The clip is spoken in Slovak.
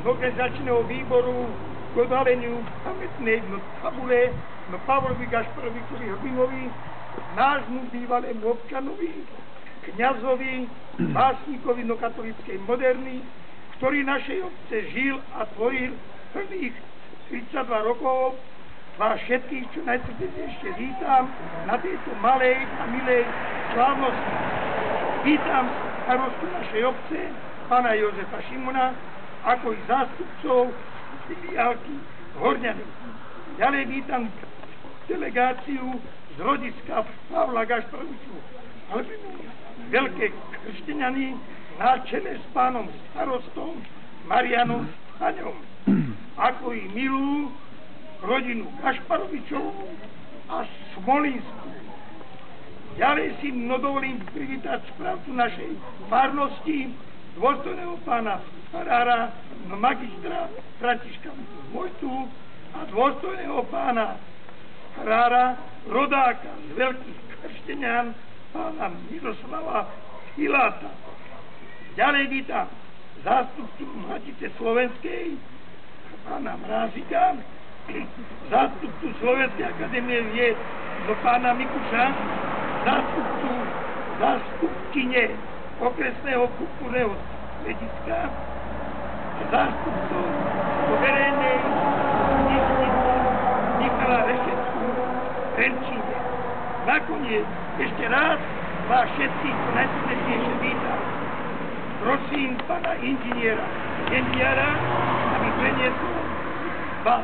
organizačného výboru k odhaleniu pamätnej tabule Pavlovi Gašparovičovi Hrbinovi, nášmu bývalému občanovi, kňazovi, básnikovi katolíckej moderny, ktorý našej obce žil a tvoril plných 32 rokov. Vás všetkých čo najsrdečnejšie vítam na tejto malej a milej slávnosti. Vítam starostu našej obce, pána Jozefa Šimona, ako i zástupcov filiálky Horňany. Ďalej vítam delegáciu z rodiska Pavla Gašparoviču Hrbinu, Veľké Kršteňany, na čele s pánom starostom Marianom Staňom, ako i milú rodinu Gašparovičovú a Smolínsku. Ďalej si dovolím privítať správcu našej farnosti, dôstojného pána farára, magistra Františka Vojtu a dôstojného pána farára, rodáka z Veľkých Kršteňan, pána Miroslava Hiláta. Ďalej vítam zástupcu Matice Slovenskej, pána Mrázika, zástupcu Slovenskej akadémie vied do pána Mikuša, zástupkyne okresného kultúrneho strediska a zástupcov verejnej knižnice Michala Rešetku v Trenčíne. Nakoniec ešte raz vás všetkých najsrdečnejšie vítam. Prosím pána inžiniera, aby preniesol vás